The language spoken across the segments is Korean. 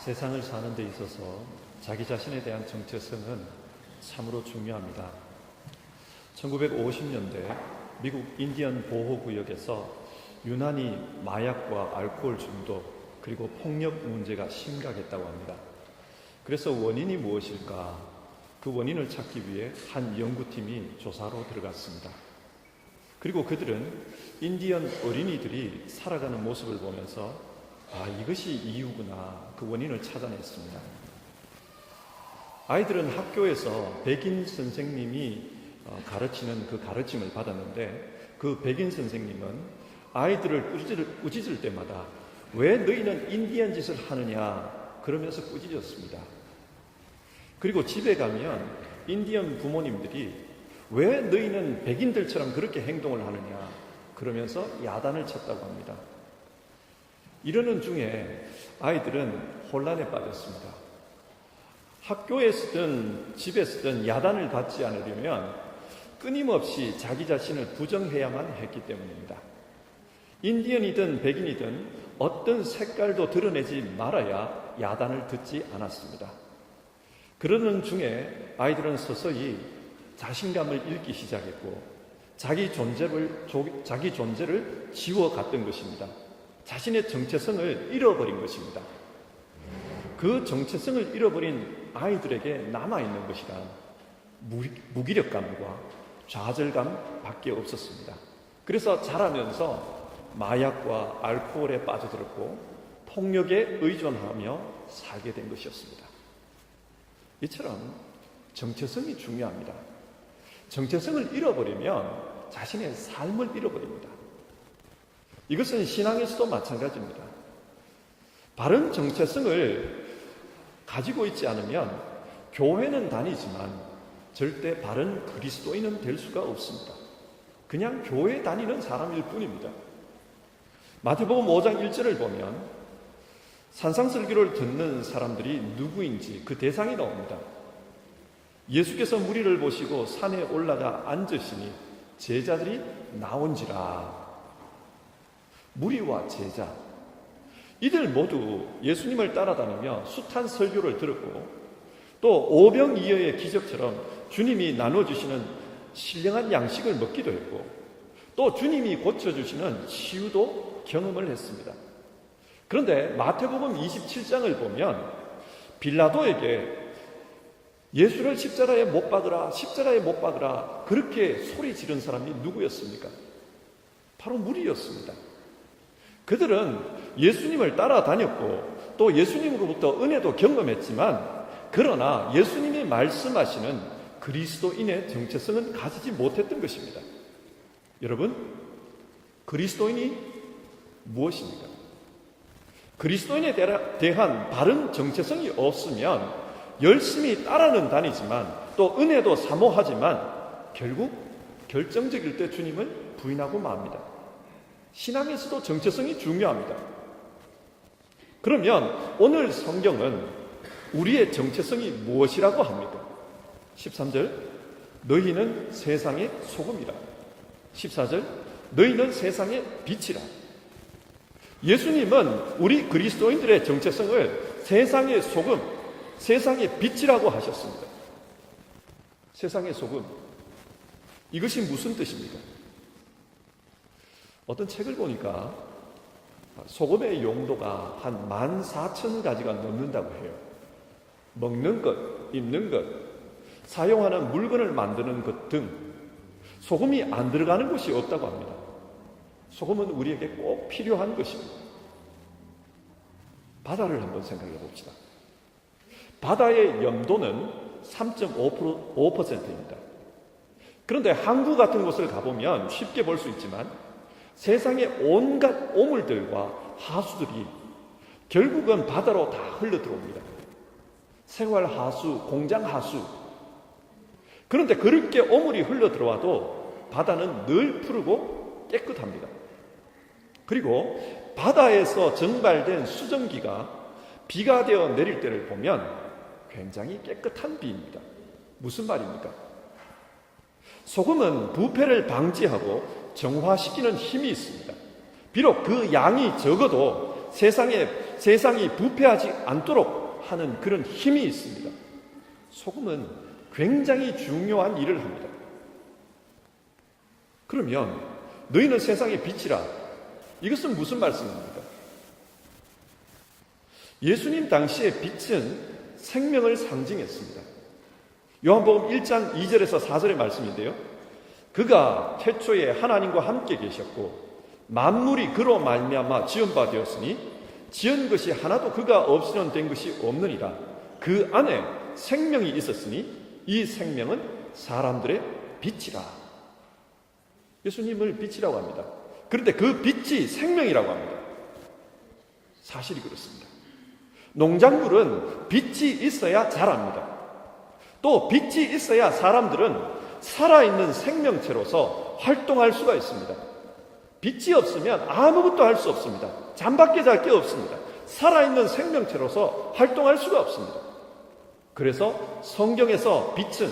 세상을 사는 데 있어서 자기 자신에 대한 정체성은 참으로 중요합니다. 1950년대 미국 인디언 보호구역에서 유난히 마약과 알코올 중독 그리고 폭력 문제가 심각했다고 합니다. 그래서 원인이 무엇일까? 그 원인을 찾기 위해 한 연구팀이 조사로 들어갔습니다. 그리고 그들은 인디언 어린이들이 살아가는 모습을 보면서 이것이 이유구나, 그 원인을 찾아냈습니다. 아이들은 학교에서 백인 선생님이 가르치는 그 가르침을 받았는데, 그 백인 선생님은 아이들을 꾸짖을 때마다 왜 너희는 인디언 짓을 하느냐 그러면서 꾸짖었습니다. 그리고 집에 가면 인디언 부모님들이 왜 너희는 백인들처럼 그렇게 행동을 하느냐 그러면서 야단을 쳤다고 합니다. 이러는 중에 아이들은 혼란에 빠졌습니다. 학교에서든 집에서든 야단을 받지 않으려면 끊임없이 자기 자신을 부정해야만 했기 때문입니다. 인디언이든 백인이든 어떤 색깔도 드러내지 말아야 야단을 듣지 않았습니다. 그러는 중에 아이들은 서서히 자신감을 잃기 시작했고 자기 존재를 지워갔던 것입니다. 자신의 정체성을 잃어버린 것입니다. 그 정체성을 잃어버린 아이들에게 남아있는 것이란 무기력감과 좌절감 밖에 없었습니다. 그래서 자라면서 마약과 알코올에 빠져들었고 폭력에 의존하며 살게 된 것이었습니다. 이처럼 정체성이 중요합니다. 정체성을 잃어버리면 자신의 삶을 잃어버립니다. 이것은 신앙에서도 마찬가지입니다. 바른 정체성을 가지고 있지 않으면 교회는 다니지만 절대 바른 그리스도인은 될 수가 없습니다. 그냥 교회 다니는 사람일 뿐입니다. 마태복음 5장 1절을 보면 산상설교를 듣는 사람들이 누구인지 그 대상이 나옵니다. 예수께서 무리를 보시고 산에 올라가 앉으시니 제자들이 나온지라. 무리와 제자, 이들 모두 예수님을 따라다니며 숱한 설교를 들었고 또 오병이어의 기적처럼 주님이 나눠주시는 신령한 양식을 먹기도 했고 또 주님이 고쳐주시는 치유도 경험을 했습니다. 그런데 마태복음 27장을 보면 빌라도에게 예수를 십자가에 못 박으라 그렇게 소리 지른 사람이 누구였습니까? 바로 무리였습니다. 그들은 예수님을 따라다녔고 또 예수님으로부터 은혜도 경험했지만 그러나 예수님이 말씀하시는 그리스도인의 정체성은 가지지 못했던 것입니다. 여러분, 그리스도인이 무엇입니까? 그리스도인에 대한 바른 정체성이 없으면 열심히 따라는 다니지만 또 은혜도 사모하지만 결국 결정적일 때 주님을 부인하고 맙니다. 신앙에서도 정체성이 중요합니다. 그러면 오늘 성경은 우리의 정체성이 무엇이라고 합니까? 13절, 너희는 세상의 소금이라. 14절, 너희는 세상의 빛이라. 예수님은 우리 그리스도인들의 정체성을 세상의 소금, 세상의 빛이라고 하셨습니다. 세상의 소금, 이것이 무슨 뜻입니까? 어떤 책을 보니까 소금의 용도가 한 14,000가지가 넘는다고 해요. 먹는 것, 입는 것, 사용하는 물건을 만드는 것 등 소금이 안 들어가는 것이 없다고 합니다. 소금은 우리에게 꼭 필요한 것입니다. 바다를 한번 생각해 봅시다. 바다의 염도는 3.5%입니다. 그런데 항구 같은 곳을 가보면 쉽게 볼 수 있지만 세상의 온갖 오물들과 하수들이 결국은 바다로 다 흘러 들어옵니다. 생활 하수, 공장 하수. 그런데 그렇게 오물이 흘러 들어와도 바다는 늘 푸르고 깨끗합니다. 그리고 바다에서 증발된 수증기가 비가 되어 내릴 때를 보면 굉장히 깨끗한 비입니다. 무슨 말입니까? 소금은 부패를 방지하고 정화시키는 힘이 있습니다. 비록 그 양이 적어도 세상이 부패하지 않도록 하는 그런 힘이 있습니다. 소금은 굉장히 중요한 일을 합니다. 그러면 너희는 세상의 빛이라. 이것은 무슨 말씀입니까? 예수님 당시의 빛은 생명을 상징했습니다. 요한복음 1장 2절에서 4절의 말씀인데요. 그가 태초에 하나님과 함께 계셨고 만물이 그로 말미암아 지은 바 되었으니 지은 것이 하나도 그가 없이는 된 것이 없느니라. 그 안에 생명이 있었으니 이 생명은 사람들의 빛이라. 예수님을 빛이라고 합니다. 그런데 그 빛이 생명이라고 합니다. 사실이 그렇습니다. 농작물은 빛이 있어야 자랍니다. 또 빛이 있어야 사람들은 살아있는 생명체로서 활동할 수가 있습니다. 빛이 없으면 아무것도 할 수 없습니다. 잠밖에 잘 게 없습니다. 살아있는 생명체로서 활동할 수가 없습니다. 그래서 성경에서 빛은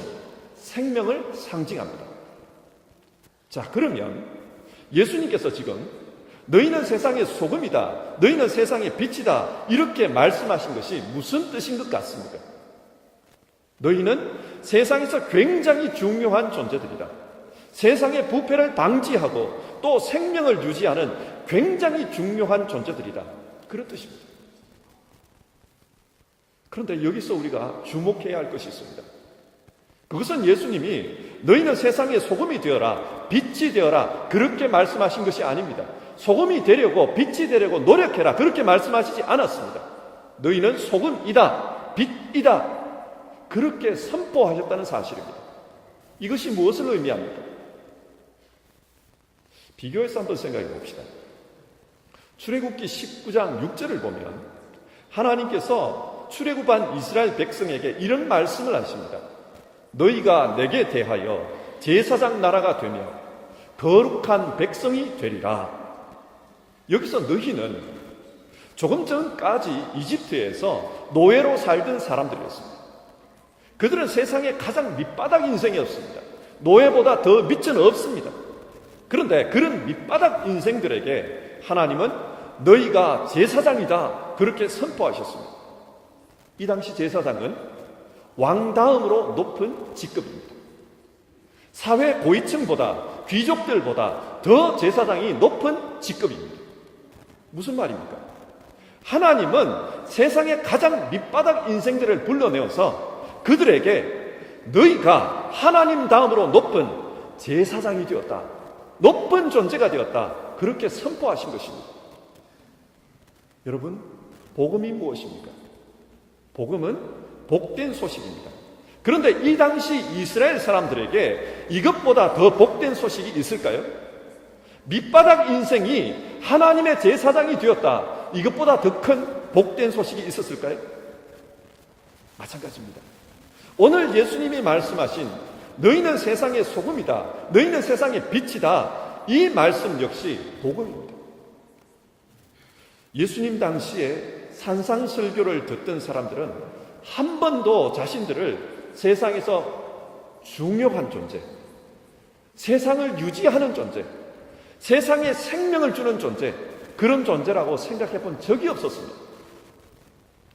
생명을 상징합니다. 자, 그러면 예수님께서 지금 너희는 세상의 소금이다, 너희는 세상의 빛이다 이렇게 말씀하신 것이 무슨 뜻인 것 같습니까? 너희는 세상에서 굉장히 중요한 존재들이다. 세상의 부패를 방지하고 또 생명을 유지하는 굉장히 중요한 존재들이다. 그런 뜻입니다. 그런데 여기서 우리가 주목해야 할 것이 있습니다. 그것은 예수님이 너희는 세상의 소금이 되어라, 빛이 되어라 그렇게 말씀하신 것이 아닙니다. 소금이 되려고 빛이 되려고 노력해라 그렇게 말씀하시지 않았습니다. 너희는 소금이다, 빛이다 그렇게 선포하셨다는 사실입니다. 이것이 무엇을 의미합니까? 비교해서 한번 생각해 봅시다. 출애굽기 19장 6절을 보면 하나님께서 출애굽한 이스라엘 백성에게 이런 말씀을 하십니다. 너희가 내게 대하여 제사장 나라가 되며 거룩한 백성이 되리라. 여기서 너희는 조금 전까지 이집트에서 노예로 살던 사람들이었습니다. 그들은 세상의 가장 밑바닥 인생이었습니다. 노예보다 더 밑은 없습니다. 그런데 그런 밑바닥 인생들에게 하나님은 너희가 제사장이다 그렇게 선포하셨습니다. 이 당시 제사장은 왕 다음으로 높은 직급입니다. 사회 고위층보다 귀족들보다 더 제사장이 높은 직급입니다. 무슨 말입니까? 하나님은 세상의 가장 밑바닥 인생들을 불러내어서 그들에게 너희가 하나님 다음으로 높은 제사장이 되었다, 높은 존재가 되었다 그렇게 선포하신 것입니다. 여러분, 복음이 무엇입니까? 복음은 복된 소식입니다. 그런데 이 당시 이스라엘 사람들에게 이것보다 더 복된 소식이 있을까요? 밑바닥 인생이 하나님의 제사장이 되었다, 이것보다 더 큰 복된 소식이 있었을까요? 마찬가지입니다. 오늘 예수님이 말씀하신 너희는 세상의 소금이다, 너희는 세상의 빛이다, 이 말씀 역시 복음입니다. 예수님 당시에 산상설교를 듣던 사람들은 한 번도 자신들을 세상에서 중요한 존재, 세상을 유지하는 존재, 세상에 생명을 주는 존재, 그런 존재라고 생각해 본 적이 없었습니다.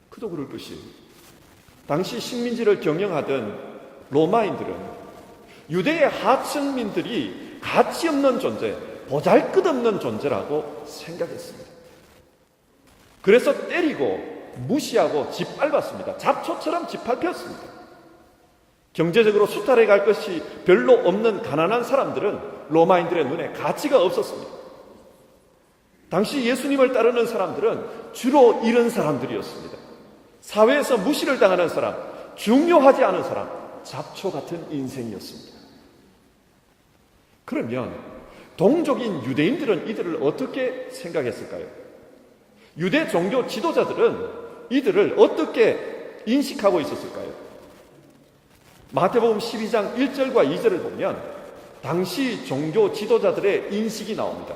그도 그럴 것이 당시 식민지를 경영하던 로마인들은 유대의 하층민들이 가치 없는 존재, 보잘것없는 존재라고 생각했습니다. 그래서 때리고 무시하고 짓밟았습니다. 잡초처럼 짓밟혔습니다. 경제적으로 수탈해 갈 것이 별로 없는 가난한 사람들은 로마인들의 눈에 가치가 없었습니다. 당시 예수님을 따르는 사람들은 주로 이런 사람들이었습니다. 사회에서 무시를 당하는 사람, 중요하지 않은 사람, 잡초 같은 인생이었습니다. 그러면 동족인 유대인들은 이들을 어떻게 생각했을까요? 유대 종교 지도자들은 이들을 어떻게 인식하고 있었을까요? 마태복음 12장 1절과 2절을 보면 당시 종교 지도자들의 인식이 나옵니다.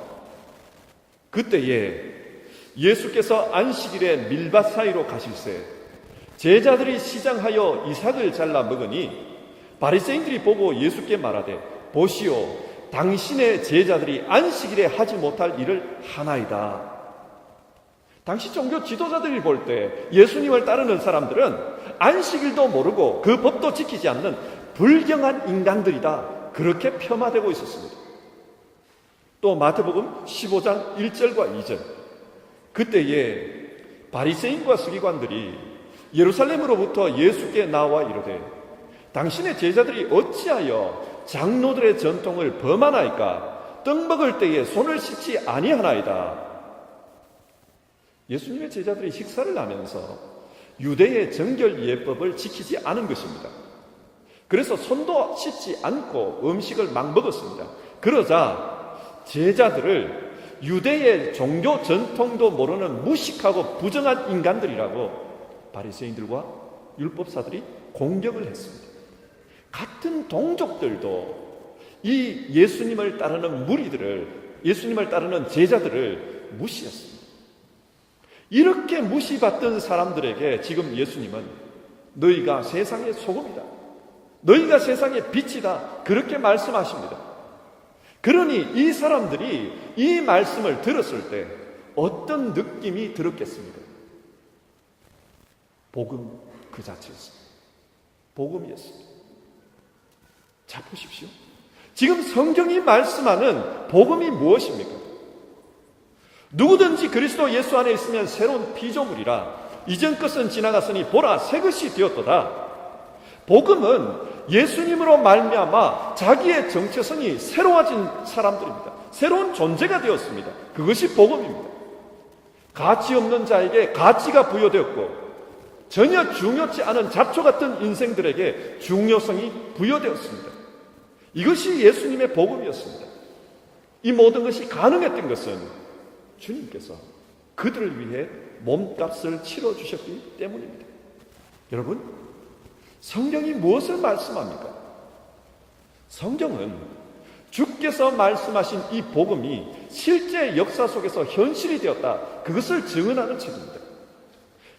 그때에 예수께서 안식일에 밀밭 사이로 가실새 제자들이 시장하여 이삭을 잘라 먹으니 바리새인들이 보고 예수께 말하되 보시오, 당신의 제자들이 안식일에 하지 못할 일을 하나이다. 당시 종교 지도자들이 볼 때 예수님을 따르는 사람들은 안식일도 모르고 그 법도 지키지 않는 불경한 인간들이다. 그렇게 폄하되고 있었습니다. 또 마태복음 15장 1절과 2절. 그때에 바리새인과 서기관들이 예루살렘으로부터 예수께 나와 이르되 당신의 제자들이 어찌하여 장로들의 전통을 범하나이까? 떡 먹을 때에 손을 씻지 아니하나이다. 예수님의 제자들이 식사를 하면서 유대의 정결 예법을 지키지 않은 것입니다. 그래서 손도 씻지 않고 음식을 막 먹었습니다. 그러자 제자들을 유대의 종교 전통도 모르는 무식하고 부정한 인간들이라고 바리새인들과 율법사들이 공격을 했습니다. 같은 동족들도 이 예수님을 따르는 무리들을, 예수님을 따르는 제자들을 무시했습니다. 이렇게 무시받던 사람들에게 지금 예수님은 너희가 세상의 소금이다, 너희가 세상의 빛이다, 그렇게 말씀하십니다. 그러니 이 사람들이 이 말씀을 들었을 때 어떤 느낌이 들었겠습니까? 복음 그 자체였습니다. 복음이었습니다. 자, 보십시오. 지금 성경이 말씀하는 복음이 무엇입니까? 누구든지 그리스도 예수 안에 있으면 새로운 피조물이라 이전 것은 지나갔으니 보라 새 것이 되었도다. 복음은 예수님으로 말미암아 자기의 정체성이 새로워진 사람들입니다. 새로운 존재가 되었습니다. 그것이 복음입니다. 가치 없는 자에게 가치가 부여되었고 전혀 중요치 않은 잡초 같은 인생들에게 중요성이 부여되었습니다. 이것이 예수님의 복음이었습니다. 이 모든 것이 가능했던 것은 주님께서 그들을 위해 몸값을 치러주셨기 때문입니다. 여러분, 성경이 무엇을 말씀합니까? 성경은 주께서 말씀하신 이 복음이 실제 역사 속에서 현실이 되었다, 그것을 증언하는 책입니다.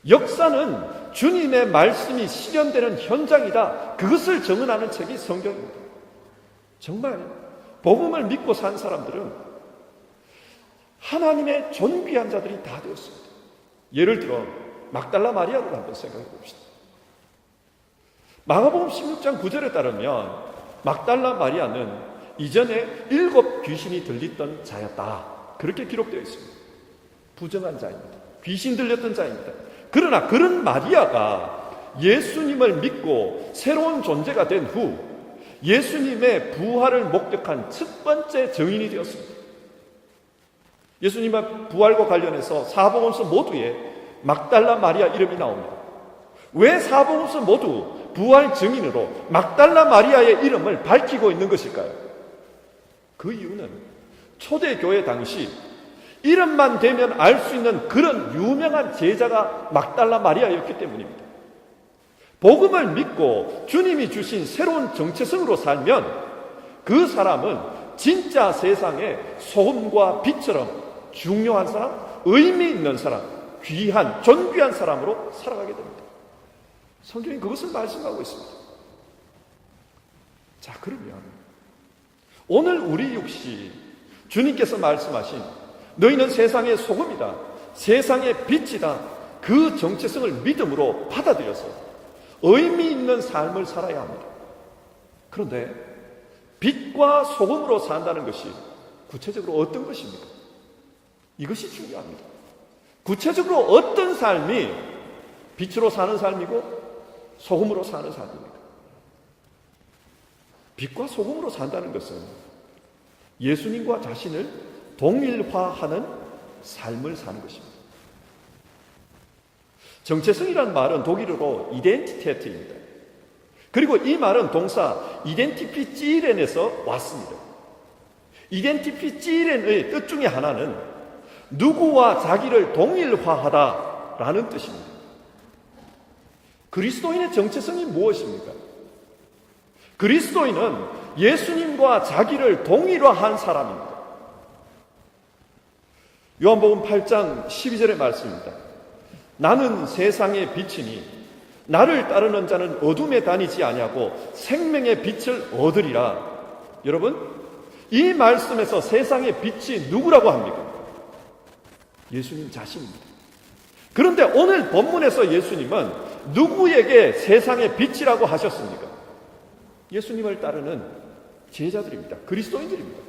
역사는 주님의 말씀이 실현되는 현장이다, 그것을 증언하는 책이 성경입니다. 정말 복음을 믿고 산 사람들은 하나님의 존귀한 자들이 다 되었습니다. 예를 들어 막달라 마리아를 한번 생각해 봅시다. 마가복음 16장 9절에 따르면 막달라 마리아는 이전에 7 귀신이 들렸던 자였다, 그렇게 기록되어 있습니다. 부정한 자입니다. 귀신 들렸던 자입니다. 그러나 그런 마리아가 예수님을 믿고 새로운 존재가 된 후 예수님의 부활을 목격한 첫 번째 증인이 되었습니다. 예수님의 부활과 관련해서 사복음서 모두에 막달라 마리아 이름이 나옵니다. 왜 사복음서 모두 부활 증인으로 막달라 마리아의 이름을 밝히고 있는 것일까요? 그 이유는 초대교회 당시 이름만 대면 알 수 있는 그런 유명한 제자가 막달라 마리아였기 때문입니다. 복음을 믿고 주님이 주신 새로운 정체성으로 살면 그 사람은 진짜 세상의 소금과 빛처럼 중요한 사람, 의미 있는 사람, 귀한, 존귀한 사람으로 살아가게 됩니다. 성경이 그것을 말씀하고 있습니다. 자, 그러면 오늘 우리 역시 주님께서 말씀하신 너희는 세상의 소금이다, 세상의 빛이다, 그 정체성을 믿음으로 받아들여서 의미 있는 삶을 살아야 합니다. 그런데 빛과 소금으로 산다는 것이 구체적으로 어떤 것입니까? 이것이 중요합니다. 구체적으로 어떤 삶이 빛으로 사는 삶이고 소금으로 사는 삶입니까? 빛과 소금으로 산다는 것은 예수님과 자신을 동일화하는 삶을 사는 것입니다. 정체성이라는 말은 독일어로 이덴티테트입니다. 그리고 이 말은 동사 이덴티피찌렌에서 왔습니다. 이덴티피찌렌의 뜻 중에 하나는 누구와 자기를 동일화하다라는 뜻입니다. 그리스도인의 정체성이 무엇입니까? 그리스도인은 예수님과 자기를 동일화한 사람입니다. 요한복음 8장 12절의 말씀입니다. 나는 세상의 빛이니 나를 따르는 자는 어둠에 다니지 아니하고 생명의 빛을 얻으리라. 여러분, 이 말씀에서 세상의 빛이 누구라고 합니까? 예수님 자신입니다. 그런데 오늘 본문에서 예수님은 누구에게 세상의 빛이라고 하셨습니까? 예수님을 따르는 제자들입니다. 그리스도인들입니다.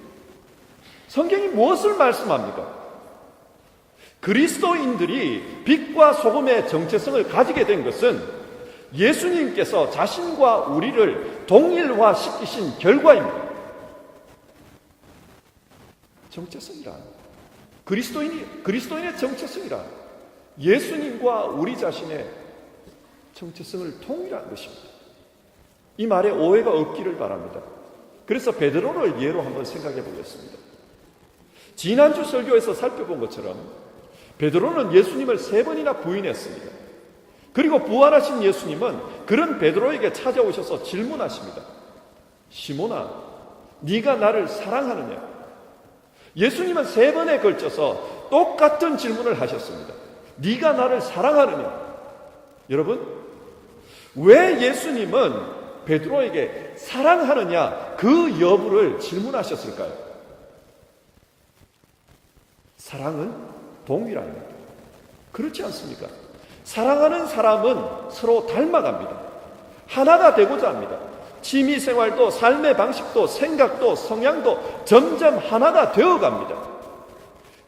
성경이 무엇을 말씀합니까? 그리스도인들이 빛과 소금의 정체성을 가지게 된 것은 예수님께서 자신과 우리를 동일화시키신 결과입니다. 정체성이란 그리스도인의 정체성이란 예수님과 우리 자신의 정체성을 통일한 것입니다. 이 말에 오해가 없기를 바랍니다. 그래서 베드로를 예로 한번 생각해 보겠습니다. 지난주 설교에서 살펴본 것처럼 베드로는 예수님을 3번이나 부인했습니다. 그리고 부활하신 예수님은 그런 베드로에게 찾아오셔서 질문하십니다. 시몬아, 네가 나를 사랑하느냐? 예수님은 3번에 걸쳐서 똑같은 질문을 하셨습니다. 네가 나를 사랑하느냐? 여러분, 왜 예수님은 베드로에게 사랑하느냐 그 여부를 질문하셨을까요? 사랑은 동일합니다. 그렇지 않습니까? 사랑하는 사람은 서로 닮아갑니다. 하나가 되고자 합니다. 취미생활도 삶의 방식도 생각도 성향도 점점 하나가 되어갑니다.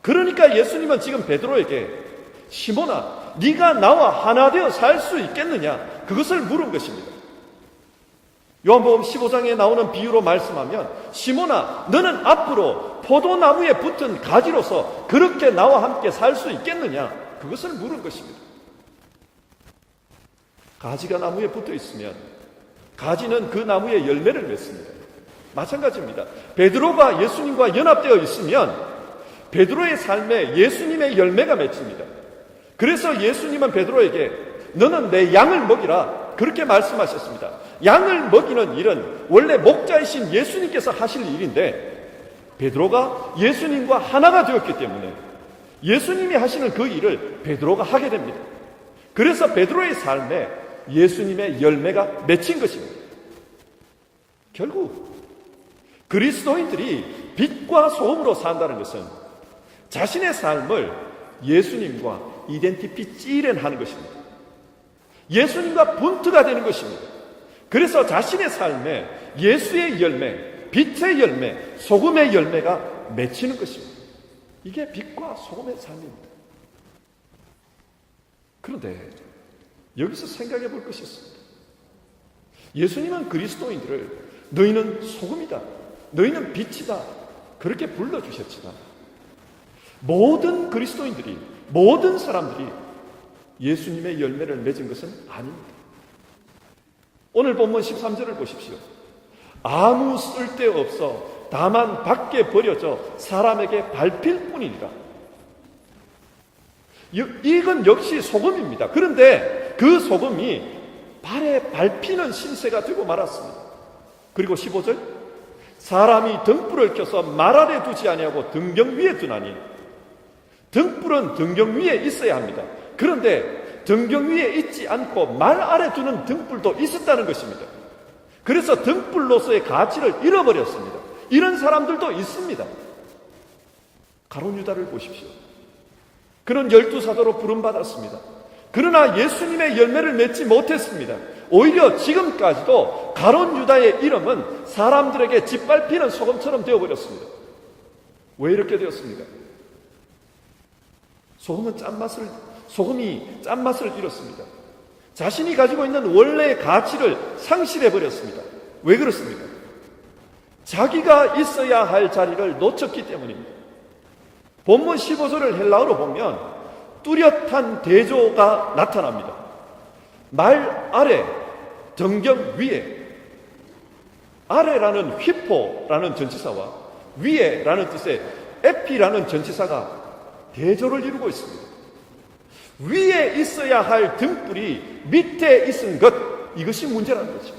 그러니까 예수님은 지금 베드로에게 시몬아, 네가 나와 하나 되어 살 수 있겠느냐? 그것을 물은 것입니다. 요한복음 15장에 나오는 비유로 말씀하면 시몬아, 너는 앞으로 포도나무에 붙은 가지로서 그렇게 나와 함께 살 수 있겠느냐? 그것을 물은 것입니다. 가지가 나무에 붙어 있으면 가지는 그 나무에 열매를 맺습니다. 마찬가지입니다. 베드로가 예수님과 연합되어 있으면 베드로의 삶에 예수님의 열매가 맺힙니다. 그래서 예수님은 베드로에게 너는 내 양을 먹이라 그렇게 말씀하셨습니다. 양을 먹이는 일은 원래 목자이신 예수님께서 하실 일인데 베드로가 예수님과 하나가 되었기 때문에 예수님이 하시는 그 일을 베드로가 하게 됩니다. 그래서 베드로의 삶에 예수님의 열매가 맺힌 것입니다. 결국 그리스도인들이 빛과 소금으로 산다는 것은 자신의 삶을 예수님과 이덴티피찌렌하는 것입니다. 예수님과 분투가 되는 것입니다. 그래서 자신의 삶에 예수의 열매, 빛의 열매, 소금의 열매가 맺히는 것입니다. 이게 빛과 소금의 삶입니다. 그런데 여기서 생각해 볼 것이 있습니다. 예수님은 그리스도인들을 너희는 소금이다, 너희는 빛이다 그렇게 불러주셨지만 모든 그리스도인들이, 모든 사람들이 예수님의 열매를 맺은 것은 아닙니다. 오늘 본문 13절을 보십시오. 아무 쓸데없어 다만 밖에 버려져 사람에게 밟힐 뿐이니라. 이건 역시 소금입니다. 그런데 그 소금이 발에 밟히는 신세가 되고 말았습니다. 그리고 15절 사람이 등불을 켜서 말 아래 두지 아니하고 등경 위에 두나니. 등불은 등경 위에 있어야 합니다. 그런데 등경 위에 있지 않고 말 아래 두는 등불도 있었다는 것입니다. 그래서 등불로서의 가치를 잃어버렸습니다. 이런 사람들도 있습니다. 가룟 유다를 보십시오. 그는 12사도로 부름받았습니다. 그러나 예수님의 열매를 맺지 못했습니다. 오히려 지금까지도 가룟 유다의 이름은 사람들에게 짓밟히는 소금처럼 되어버렸습니다. 왜 이렇게 되었습니까? 소금이 짠맛을 잃었습니다. 자신이 가지고 있는 원래의 가치를 상실해버렸습니다. 왜 그렇습니까? 자기가 있어야 할 자리를 놓쳤기 때문입니다. 본문 15절을 헬라어로 보면 뚜렷한 대조가 나타납니다. 말 아래, 등경 위에. 아래라는 휘포라는 전치사와 위에라는 뜻의 에피라는 전치사가 대조를 이루고 있습니다. 위에 있어야 할 등불이 밑에 있은 것, 이것이 문제라는 거죠.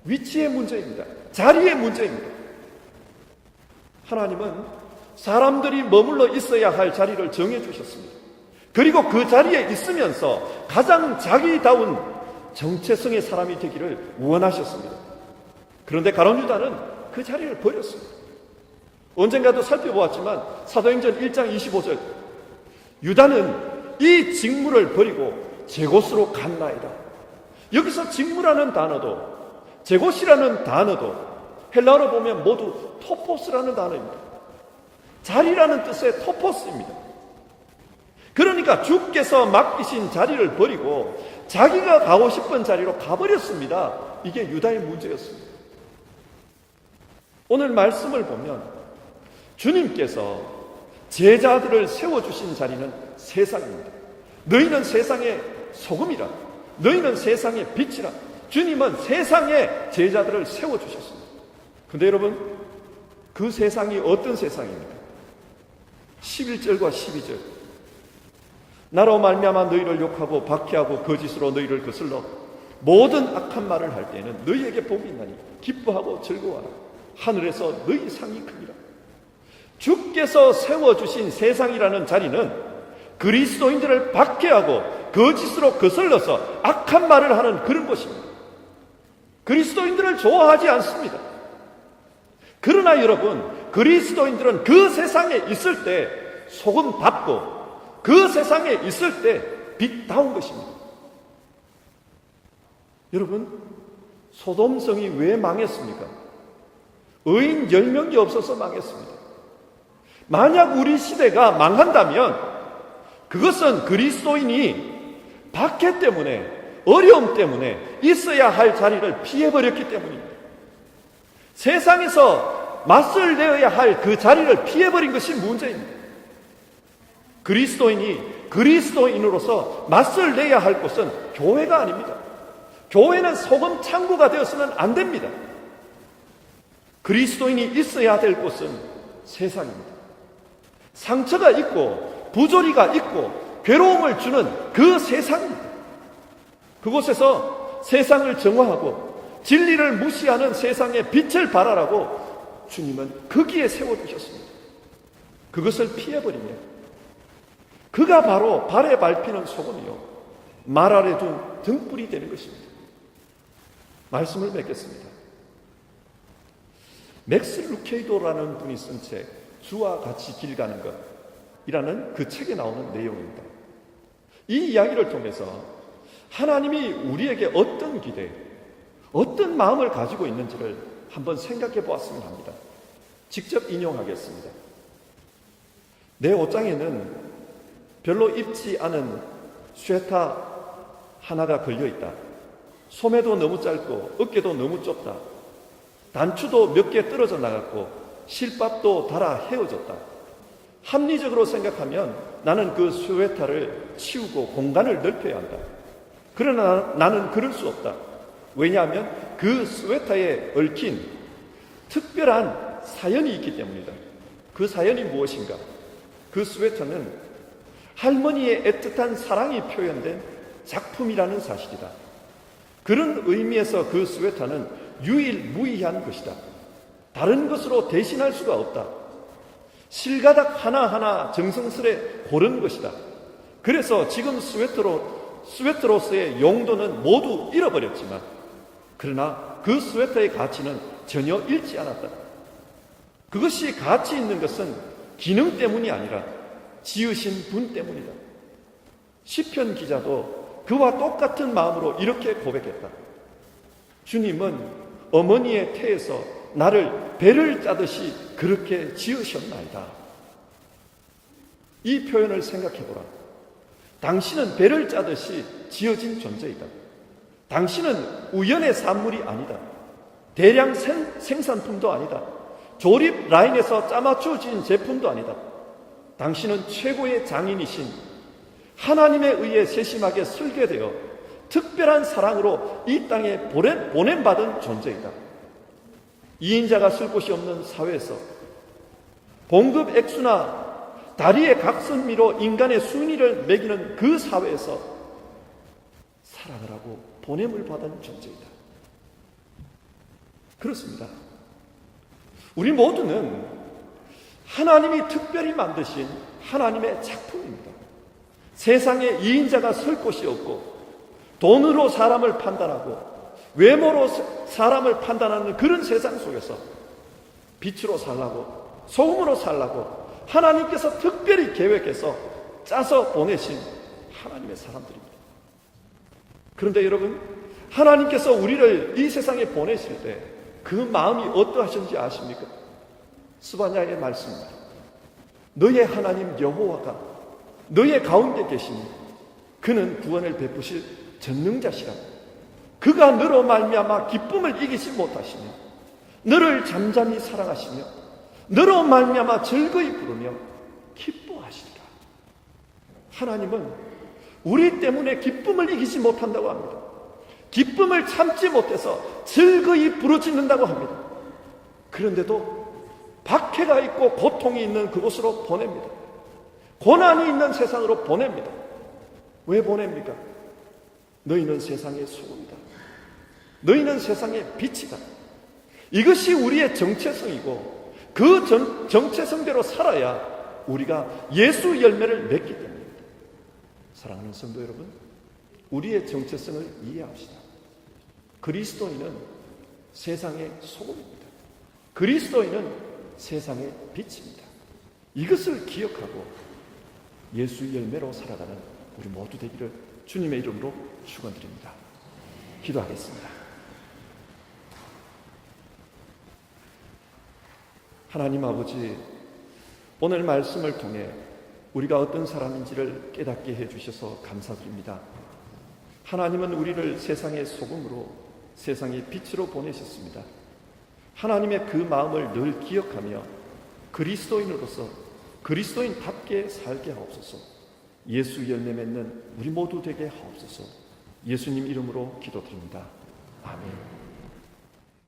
위치의 문제입니다. 자리의 문제입니다. 하나님은 사람들이 머물러 있어야 할 자리를 정해 주셨습니다. 그리고 그 자리에 있으면서 가장 자기다운 정체성의 사람이 되기를 원하셨습니다. 그런데 가룟 유다는 그 자리를 버렸습니다. 언젠가도 살펴보았지만 사도행전 1장 25절 유다는 이 직무를 버리고 제 곳으로 갔나이다. 여기서 직무라는 단어도 제 곳이라는 단어도 헬라어로 보면 모두 토포스라는 단어입니다. 자리라는 뜻의 토포스입니다. 그러니까 주께서 맡기신 자리를 버리고 자기가 가고 싶은 자리로 가버렸습니다. 이게 유다의 문제였습니다. 오늘 말씀을 보면 주님께서 제자들을 세워주신 자리는 세상입니다. 너희는 세상의 소금이라, 너희는 세상의 빛이라. 주님은 세상의 제자들을 세워주셨습니다. 근데 여러분, 그 세상이 어떤 세상입니까? 11절과 12절. 나로 말미암아 너희를 욕하고 박해하고 거짓으로 너희를 거슬러 모든 악한 말을 할 때에는 너희에게 복이 있나니 기뻐하고 즐거워하라. 하늘에서 너희 상이 크니라. 주께서 세워주신 세상이라는 자리는 그리스도인들을 박해하고 거짓으로 거슬러서 악한 말을 하는 그런 곳입니다. 그리스도인들을 좋아하지 않습니다. 그러나 여러분, 그리스도인들은 그 세상에 있을 때 소금답고 그 세상에 있을 때 빛다운 것입니다. 여러분, 소돔성이 왜 망했습니까? 의인 10명이 없어서 망했습니다. 만약 우리 시대가 망한다면 그것은 그리스도인이 박해 때문에, 어려움 때문에 있어야 할 자리를 피해버렸기 때문입니다. 세상에서 맞설 내어야 할 그 자리를 피해버린 것이 문제입니다. 그리스도인이 그리스도인으로서 맞설 내야 할 곳은 교회가 아닙니다. 교회는 소금 창고가 되어서는 안 됩니다. 그리스도인이 있어야 될 곳은 세상입니다. 상처가 있고 부조리가 있고 괴로움을 주는 그 세상입니다. 그곳에서 세상을 정화하고 진리를 무시하는 세상의 빛을 발하라고 주님은 거기에 세워두셨습니다. 그것을 피해버리면 그가 바로 발에 밟히는 소금이요 말 아래 둔 등불이 되는 것입니다. 말씀을 맺겠습니다. 맥스 루케이도라는 분이 쓴 책 주와 같이 길 가는 것이라는 그 책에 나오는 내용입니다. 이 이야기를 통해서 하나님이 우리에게 어떤 기대, 어떤 마음을 가지고 있는지를 한번 생각해 보았으면 합니다. 직접 인용하겠습니다. 내 옷장에는 별로 입지 않은 쇠타 하나가 걸려있다. 소매도 너무 짧고 어깨도 너무 좁다. 단추도 몇 개 떨어져 나갔고 실밥도 달아 헤어졌다. 합리적으로 생각하면 나는 그 스웨터를 치우고 공간을 넓혀야 한다. 그러나 나는 그럴 수 없다. 왜냐하면 그 스웨터에 얽힌 특별한 사연이 있기 때문이다. 그 사연이 무엇인가? 그 스웨터는 할머니의 애틋한 사랑이 표현된 작품이라는 사실이다. 그런 의미에서 그 스웨터는 유일무이한 것이다. 다른 것으로 대신할 수가 없다. 실가닥 하나하나 정성스레 고른 것이다. 그래서 지금 스웨터로서의 용도는 모두 잃어버렸지만 그러나 그 스웨터의 가치는 전혀 잃지 않았다. 그것이 가치 있는 것은 기능 때문이 아니라 지으신 분 때문이다. 시편 기자도 그와 똑같은 마음으로 이렇게 고백했다. 주님은 어머니의 태에서 나를 배를 짜듯이 그렇게 지으셨나이다. 이 표현을 생각해보라. 당신은 배를 짜듯이 지어진 존재이다. 당신은 우연의 산물이 아니다. 대량 생산품도 아니다. 조립 라인에서 짜맞춰진 제품도 아니다. 당신은 최고의 장인이신 하나님에 의해 세심하게 설계되어 특별한 사랑으로 이 땅에 보냄받은 존재이다. 2인자가 쓸 곳이 없는 사회에서 봉급 액수나 다리의 각선미로 인간의 순위를 매기는 그 사회에서 사랑을 하고 보냄을 받은 존재이다. 그렇습니다. 우리 모두는 하나님이 특별히 만드신 하나님의 작품입니다. 세상에 2인자가 설 곳이 없고 돈으로 사람을 판단하고 외모로 사람을 판단하는 그런 세상 속에서 빛으로 살라고 소금으로 살라고 하나님께서 특별히 계획해서 짜서 보내신 하나님의 사람들입니다. 그런데 여러분, 하나님께서 우리를 이 세상에 보내실 때 그 마음이 어떠하셨는지 아십니까? 스바냐의 말씀입니다. 너의 하나님 여호와가 너의 가운데 계시니 그는 구원을 베푸실 전능자시라. 그가 너로 말미암아 기쁨을 이기지 못하시며 너를 잠잠히 사랑하시며 너로 말미암아 즐거이 부르며 기뻐하시리라. 하나님은 우리 때문에 기쁨을 이기지 못한다고 합니다. 기쁨을 참지 못해서 즐거이 부르짖는다고 합니다. 그런데도 박해가 있고 고통이 있는 그곳으로 보냅니다. 고난이 있는 세상으로 보냅니다. 왜 보냅니까? 너희는 세상의 소금이다. 너희는 세상의 빛이다. 이것이 우리의 정체성이고 그 정체성대로 살아야 우리가 예수 열매를 맺기 때문입니다. 사랑하는 성도 여러분, 우리의 정체성을 이해합시다. 그리스도인은 세상의 소금입니다. 그리스도인은 세상의 빛입니다. 이것을 기억하고 예수 열매로 살아가는 우리 모두 되기를 주님의 이름으로 축원드립니다. 기도하겠습니다. 하나님 아버지, 오늘 말씀을 통해 우리가 어떤 사람인지를 깨닫게 해주셔서 감사드립니다. 하나님은 우리를 세상의 소금으로, 세상의 빛으로 보내셨습니다. 하나님의 그 마음을 늘 기억하며 그리스도인으로서 그리스도인답게 살게 하옵소서. 예수 열매 맺는 우리 모두 되게 하옵소서. 예수님 이름으로 기도드립니다. 아멘.